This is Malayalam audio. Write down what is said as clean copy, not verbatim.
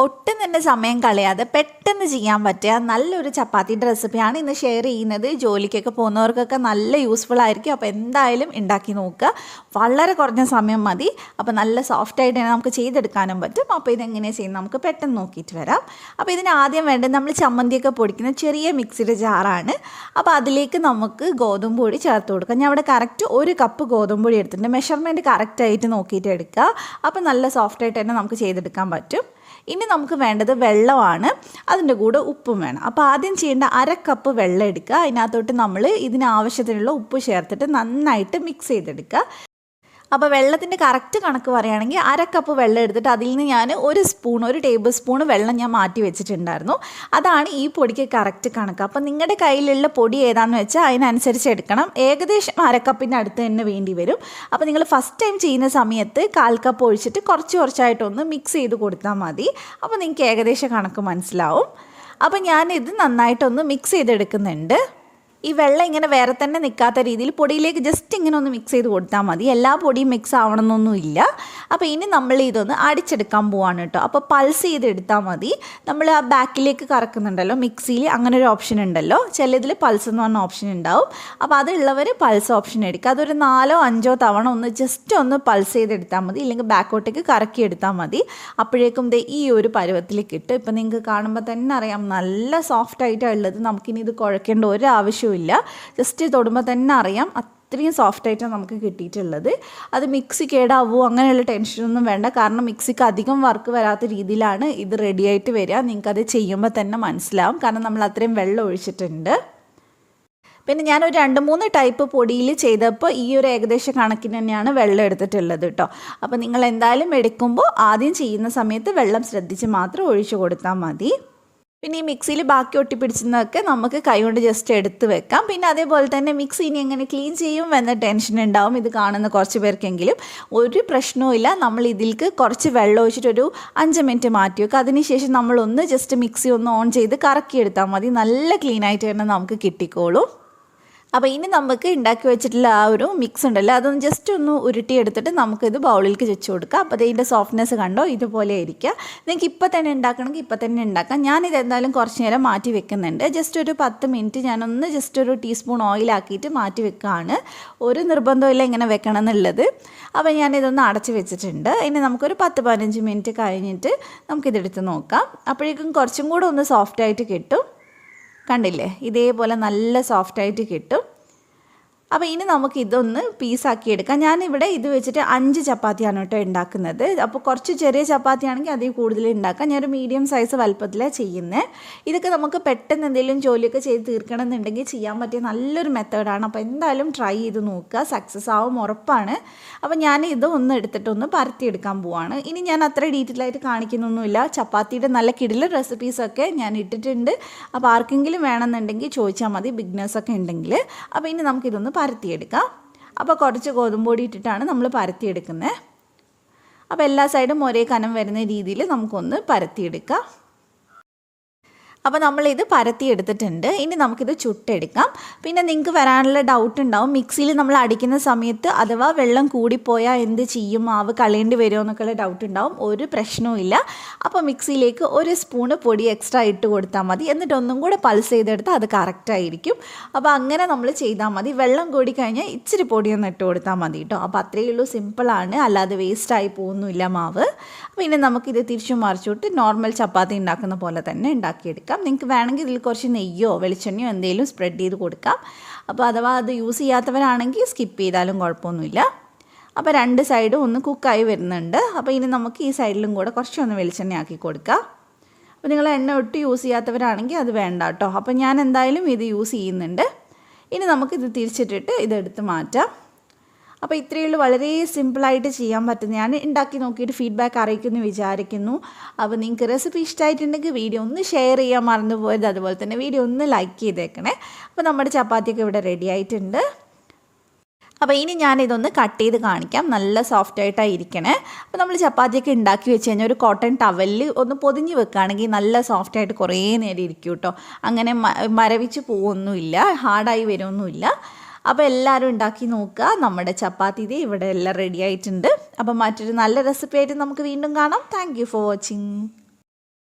ഒട്ടും തന്നെ സമയം കളയാതെ പെട്ടെന്ന് ചെയ്യാൻ പറ്റിയ നല്ലൊരു ചപ്പാത്തിയുടെ റെസിപ്പിയാണ് ഇന്ന് ഷെയർ ചെയ്യുന്നത്. ജോലിക്കൊക്കെ പോകുന്നവർക്കൊക്കെ നല്ല യൂസ്ഫുൾ ആയിരിക്കും. അപ്പോൾ എന്തായാലും ഉണ്ടാക്കി നോക്കുക. വളരെ കുറഞ്ഞ സമയം മതി. അപ്പോൾ നല്ല സോഫ്റ്റായിട്ട് തന്നെ നമുക്ക് ചെയ്തെടുക്കാനും പറ്റും. അപ്പോൾ ഇതെങ്ങനെയാണ് ചെയ്യുന്നത് നമുക്ക് പെട്ടെന്ന് നോക്കിയിട്ട് വരാം. അപ്പോൾ ഇതിന് ആദ്യം വേണ്ടത് നമ്മൾ ചമ്മന്തിയൊക്കെ പൊടിക്കുന്ന ചെറിയ മിക്സിയുടെ ജാറാണ്. അപ്പോൾ അതിലേക്ക് നമുക്ക് ഗോതമ്പ് പൊടി ചേർത്ത് കൊടുക്കാം. ഞാൻ അവിടെ കറക്റ്റ് 1 കപ്പ് ഗോതമ്പ് പൊടി എടുത്തിട്ടുണ്ട്. മെഷർമെൻറ്റ് കറക്റ്റായിട്ട് നോക്കിയിട്ട് എടുക്കുക. അപ്പോൾ നല്ല സോഫ്റ്റായിട്ട് തന്നെ നമുക്ക് ചെയ്തെടുക്കാൻ പറ്റും. ഇനി നമുക്ക് വേണ്ടത് വെള്ളമാണ്. അതിൻ്റെ കൂടെ ഉപ്പും വേണം. അപ്പോൾ ആദ്യം ചെയ്യേണ്ട 1/2 കപ്പ് വെള്ളം എടുക്കുക. അതിനകത്തോട്ട് നമ്മൾ ഇതിനാവശ്യത്തിനുള്ള ഉപ്പ് ചേർത്തിട്ട് നന്നായിട്ട് മിക്സ് ചെയ്തെടുക്കുക. അപ്പോൾ വെള്ളത്തിൻ്റെ കറക്റ്റ് കണക്ക് പറയുകയാണെങ്കിൽ 1/2 കപ്പ് വെള്ളം എടുത്തിട്ട് അതിൽ നിന്ന് ഞാൻ 1 ടേബിൾ സ്പൂൺ വെള്ളം ഞാൻ മാറ്റി വെച്ചിട്ടുണ്ടായിരുന്നു. അതാണ് ഈ പൊടിക്ക് കറക്റ്റ് കണക്ക്. അപ്പോൾ നിങ്ങളുടെ കയ്യിലുള്ള പൊടി ഏതാണെന്ന് വെച്ചാൽ അതിനനുസരിച്ച് എടുക്കണം. ഏകദേശം 1/2 കപ്പിൻ്റെ അടുത്ത് തന്നെ വേണ്ടി വരും. അപ്പോൾ നിങ്ങൾ ഫസ്റ്റ് ടൈം ചെയ്യുന്ന സമയത്ത് 1/4 കപ്പ് ഒഴിച്ചിട്ട് കുറച്ചായിട്ടൊന്ന് മിക്സ് ചെയ്ത് കൊടുത്താൽ മതി. അപ്പോൾ നിങ്ങൾക്ക് ഏകദേശം കണക്ക് മനസ്സിലാവും. അപ്പോൾ ഞാനിത് നന്നായിട്ടൊന്ന് മിക്സ് ചെയ്തെടുക്കുന്നുണ്ട്. ഈ വെള്ളം ഇങ്ങനെ വേറെ തന്നെ നിൽക്കാത്ത രീതിയിൽ പൊടിയിലേക്ക് ജസ്റ്റ് ഇങ്ങനെ ഒന്ന് മിക്സ് ചെയ്ത് കൊടുത്താൽ മതി. എല്ലാ പൊടിയും മിക്സ് ആവണമെന്നൊന്നുമില്ല. അപ്പോൾ ഇനി നമ്മൾ ഇതൊന്ന് അടിച്ചെടുക്കാൻ പോവാണ് കേട്ടോ. അപ്പോൾ പൾസ് ചെയ്തെടുത്താൽ മതി. നമ്മൾ ആ ബാക്കിലേക്ക് കറക്കുന്നുണ്ടല്ലോ മിക്സിയിൽ, അങ്ങനെ ഒരു ഓപ്ഷൻ ഉണ്ടല്ലോ. ചിലതിൽ പൾസ് എന്ന് പറഞ്ഞ ഓപ്ഷൻ ഉണ്ടാവും. അപ്പോൾ അതുള്ളവർ പൾസ് ഓപ്ഷൻ എടുക്കുക. അതൊരു 4-5 തവണ ഒന്ന് ജസ്റ്റ് ഒന്ന് പൾസ് ചെയ്തെടുത്താൽ മതി. ഇല്ലെങ്കിൽ ബാക്കോട്ടേക്ക് കറക്കി എടുത്താൽ മതി. അപ്പോഴേക്കും ഈ ഒരു പരുവത്തിലേക്ക് ഇട്ട് ഇപ്പോൾ നിങ്ങൾക്ക് കാണുമ്പോൾ തന്നെ അറിയാം നല്ല സോഫ്റ്റായിട്ടാണ് ഉള്ളത്. നമുക്കിനി ഇത് കുഴക്കേണ്ട ഒരു ആവശ്യവും ഇല്ല. ജസ്റ്റ് തൊടുമ്പോൾ തന്നെ അറിയാം അത്രയും സോഫ്റ്റായിട്ടാണ് നമുക്ക് കിട്ടിയിട്ടുള്ളത്. അത് മിക്സി കേടാവുമോ അങ്ങനെയുള്ള ടെൻഷനൊന്നും വേണ്ട. കാരണം മിക്സിക്ക് അധികം വർക്ക് വരാത്ത രീതിയിലാണ് ഇത് റെഡിയായിട്ട് വരിക. നിങ്ങൾക്കത് ചെയ്യുമ്പോൾ തന്നെ മനസ്സിലാവും. കാരണം നമ്മൾ അത്രയും വെള്ളം ഒഴിച്ചിട്ടുണ്ട്. പിന്നെ ഞാനൊരു 2-3 ടൈപ്പ് പൊടിയിൽ ചെയ്തപ്പോൾ ഈ ഒരു ഏകദേശ കണക്കിന് തന്നെയാണ് വെള്ളം എടുത്തിട്ടുള്ളത് കേട്ടോ. അപ്പോൾ നിങ്ങൾ എന്തായാലും എടുക്കുമ്പോൾ ആദ്യം ചെയ്യുന്ന സമയത്ത് വെള്ളം ശ്രദ്ധിച്ച് മാത്രം ഒഴിച്ചു കൊടുത്താൽ മതി. പിന്നെ ഈ മിക്സിയിൽ ബാക്കി ഒട്ടിപ്പിടിച്ചതൊക്കെ നമുക്ക് കൈകൊണ്ട് ജസ്റ്റ് എടുത്ത് വെക്കാം. പിന്നെ അതേപോലെ തന്നെ മിക്സി ഇനി എങ്ങനെ ക്ലീൻ ചെയ്യും എന്ന ടെൻഷൻ ഉണ്ടാവും ഇത് കാണുന്ന കുറച്ച് പേർക്കെങ്കിലും. ഒരു പ്രശ്നവുമില്ല. നമ്മൾ ഇതിലേക്ക് കുറച്ച് വെള്ളം ഒഴിച്ചിട്ടൊരു 5 മിനിറ്റ് മാറ്റി വെക്കുക. അതിനുശേഷം നമ്മളൊന്ന് ജസ്റ്റ് മിക്സി ഒന്ന് ഓൺ ചെയ്ത് കറക്കിയെടുത്താൽ മതി. നല്ല ക്ലീനായിട്ട് തന്നെ നമുക്ക് കിട്ടിക്കോളും. അപ്പോൾ ഇനി നമുക്ക് ഉണ്ടാക്കി വെച്ചിട്ടുള്ള ആ ഒരു മിക്സ് ഉണ്ടല്ലോ അതൊന്ന് ജസ്റ്റ് ഒന്ന് ഉരുട്ടിയെടുത്തിട്ട് നമുക്കിത് ബൗളിലേക്ക് വെച്ച് കൊടുക്കാം. അപ്പോൾ ഇതിൻ്റെ സോഫ്റ്റ്നെസ് കണ്ടോ ഇതുപോലെ ഇരിക്കുക. നിങ്ങൾക്ക് ഇപ്പോൾ തന്നെ ഉണ്ടാക്കണമെങ്കിൽ ഇപ്പോൾ തന്നെ ഉണ്ടാക്കാം. ഞാനിത് എന്തായാലും കുറച്ച് നേരം മാറ്റി വെക്കുന്നുണ്ട്. ജസ്റ്റ് ഒരു 10 മിനിറ്റ് ഞാനൊന്ന് ജസ്റ്റ് ഒരു ടീസ്പൂൺ ഓയിലാക്കിയിട്ട് മാറ്റി വെക്കുകയാണ്. ഒരു നിർബന്ധമില്ല ഇങ്ങനെ വെക്കണം എന്നുള്ളത്. അപ്പോൾ ഞാനിതൊന്ന് അടച്ച് വെച്ചിട്ടുണ്ട്. ഇനി നമുക്കൊരു 10-15 മിനിറ്റ് കഴിഞ്ഞിട്ട് നമുക്കിതെടുത്ത് നോക്കാം. അപ്പോഴേക്കും കുറച്ചും കൂടെ ഒന്ന് സോഫ്റ്റായിട്ട് കിട്ടും. കണ്ടില്ലേ, ഇതേപോലെ നല്ല സോഫ്റ്റായിട്ട് കിട്ടും. അപ്പോൾ ഇനി നമുക്ക് ഇതൊന്ന് പീസാക്കി എടുക്കാം. ഞാനിവിടെ ഇത് വെച്ചിട്ട് 5 ചപ്പാത്തിയാണ് കേട്ടോ ഉണ്ടാക്കുന്നത്. അപ്പോൾ കുറച്ച് ചെറിയ ചപ്പാത്തിയാണെങ്കിൽ അതിൽ കൂടുതൽ ഉണ്ടാക്കാം. ഞാനൊരു മീഡിയം സൈസ് വലുപ്പത്തിലാണ് ചെയ്യുന്നത്. ഇതൊക്കെ നമുക്ക് പെട്ടെന്ന് എന്തെങ്കിലും ജോലിയൊക്കെ ചെയ്ത് തീർക്കണം എന്നുണ്ടെങ്കിൽ ചെയ്യാൻ പറ്റിയ നല്ലൊരു മെത്തേഡാണ്. അപ്പോൾ എന്തായാലും ട്രൈ ചെയ്ത് നോക്കുക. സക്സസ് ആവും ഉറപ്പാണ്. അപ്പോൾ ഞാൻ ഇത് ഒന്ന് എടുത്തിട്ടൊന്ന് പരത്തിയെടുക്കാൻ പോവാണ്. ഇനി ഞാൻ അത്ര ഡീറ്റെയിൽ ആയിട്ട് കാണിക്കുന്നൊന്നുമില്ല. ചപ്പാത്തിയുടെ നല്ല കിടിലൻ റെസിപ്പീസൊക്കെ ഞാൻ ഇട്ടിട്ടുണ്ട്. അപ്പോൾ ആർക്കെങ്കിലും വേണമെന്നുണ്ടെങ്കിൽ ചോദിച്ചാൽ മതി, ബിഗ്നേഴ്സൊക്കെ ഉണ്ടെങ്കിൽ. അപ്പോൾ ഇനി നമുക്കിതൊന്ന് പരത്തിയെടുക്കാം. അപ്പോൾ കുറച്ച് ഗോതമ്പ് പൊടി ഇട്ടിട്ടാണ് നമ്മൾ പരത്തിയെടുക്കുന്നത്. അപ്പോൾ എല്ലാ സൈഡും ഒരേ കനം വരുന്ന രീതിയിൽ നമുക്കൊന്ന് പരത്തിയെടുക്കാം. അപ്പോൾ നമ്മളിത് പരത്തിയെടുത്തിട്ടുണ്ട്. ഇനി നമുക്കിത് ചുട്ടെടുക്കാം. പിന്നെ നിങ്ങൾക്ക് വരാനുള്ള ഡൗട്ട് ഉണ്ടാവും, മിക്സിയിൽ നമ്മൾ അടിക്കുന്ന സമയത്ത് അഥവാ വെള്ളം കൂടിപ്പോയാൽ എന്ത് ചെയ്യും, മാവ് കളയേണ്ടി വരുമോ എന്നൊക്കെയുള്ള ഡൗട്ട് ഉണ്ടാവും. ഒരു പ്രശ്നവും ഇല്ല. അപ്പോൾ മിക്സിയിലേക്ക് 1 സ്പൂണ് പൊടി എക്സ്ട്രാ ഇട്ട് കൊടുത്താൽ മതി. എന്നിട്ട് ഒന്നും കൂടെ പൾസ് ചെയ്തെടുത്താൽ അത് കറക്റ്റായിരിക്കും. അപ്പോൾ അങ്ങനെ നമ്മൾ ചെയ്താൽ മതി. വെള്ളം കൂടി കഴിഞ്ഞാൽ ഇച്ചിരി പൊടിയൊന്നും ഇട്ട് കൊടുത്താൽ മതി കേട്ടോ. അപ്പോൾ അത്രയേ ഉള്ളൂ, സിമ്പിളാണ്. അല്ലാതെ വേസ്റ്റായി പോകുന്നില്ല മാവ്. പിന്നെ നമുക്കിത് തിരിച്ചു മറിച്ചിട്ട് നോർമൽ ചപ്പാത്തി ഉണ്ടാക്കുന്ന പോലെ തന്നെ ഉണ്ടാക്കിയെടുക്കാം. നിങ്ങൾക്ക് വേണമെങ്കിൽ ഇതിൽ കുറച്ച് നെയ്യോ വെളിച്ചെണ്ണയോ എന്തെങ്കിലും സ്പ്രെഡ് ചെയ്ത് കൊടുക്കാം. അപ്പോൾ അഥവാ അത് യൂസ് ചെയ്യാത്തവരാണെങ്കിൽ സ്കിപ്പ് ചെയ്താലും കുഴപ്പമൊന്നുമില്ല. അപ്പോൾ 2 സൈഡും ഒന്ന് കുക്കായി വരുന്നുണ്ട്. അപ്പോൾ ഇനി നമുക്ക് ഈ സൈഡിലും കൂടെ കുറച്ചൊന്ന് വെളിച്ചെണ്ണ ആക്കി കൊടുക്കാം. അപ്പോൾ നിങ്ങൾ എണ്ണ ഒട്ടും യൂസ് ചെയ്യാത്തവരാണെങ്കിൽ അത് വേണ്ട കേട്ടോ. അപ്പോൾ ഞാൻ എന്തായാലും ഇത് യൂസ് ചെയ്യുന്നുണ്ട്. ഇനി നമുക്കിത് തിരിച്ചിട്ടിട്ട് ഇതെടുത്ത് മാറ്റാം. അപ്പോൾ ഇത്രയേ ഉള്ളൂ, വളരെ സിമ്പിളായിട്ട് ചെയ്യാൻ പറ്റുന്നതാണ്. ഉണ്ടാക്കി നോക്കിയിട്ട് ഫീഡ്ബാക്ക് അറിയിക്കുമെന്ന് വിചാരിക്കുന്നു. അപ്പോൾ നിങ്ങൾക്ക് റെസിപ്പി ഇഷ്ടമായിട്ടുണ്ടെങ്കിൽ വീഡിയോ ഒന്ന് ഷെയർ ചെയ്യാൻ മറന്നു പോയത്. അതുപോലെ തന്നെ വീഡിയോ ഒന്ന് ലൈക്ക് ചെയ്തേക്കണേ. അപ്പോൾ നമ്മുടെ ചപ്പാത്തിയൊക്കെ ഇവിടെ റെഡി ആയിട്ടുണ്ട്. അപ്പോൾ ഇനി ഞാനിതൊന്ന് കട്ട് ചെയ്ത് കാണിക്കാം. നല്ല സോഫ്റ്റായിട്ടാണ് ഇരിക്കണേ. അപ്പോൾ നമ്മൾ ചപ്പാത്തിയൊക്കെ ഉണ്ടാക്കി വെച്ച് കഴിഞ്ഞാൽ ഒരു കോട്ടൺ ടവലിൽ ഒന്ന് പൊതിഞ്ഞ് വെക്കുകയാണെങ്കിൽ നല്ല സോഫ്റ്റായിട്ട് കുറേ നേരം ഇരിക്കും കേട്ടോ. അങ്ങനെ മരവിച്ച് പോവൊന്നുമില്ല, ഹാർഡായി വരുമൊന്നുമില്ല. അപ്പോൾ എല്ലാവരും ഉണ്ടാക്കി നോക്കുക. നമ്മുടെ ചപ്പാത്തി ഇവിടെ എല്ലാം റെഡി ആയിട്ടുണ്ട്. അപ്പോൾ മറ്റൊരു നല്ല റെസിപ്പി ആയിട്ട് നമുക്ക് വീണ്ടും കാണാം. Thank you for watching.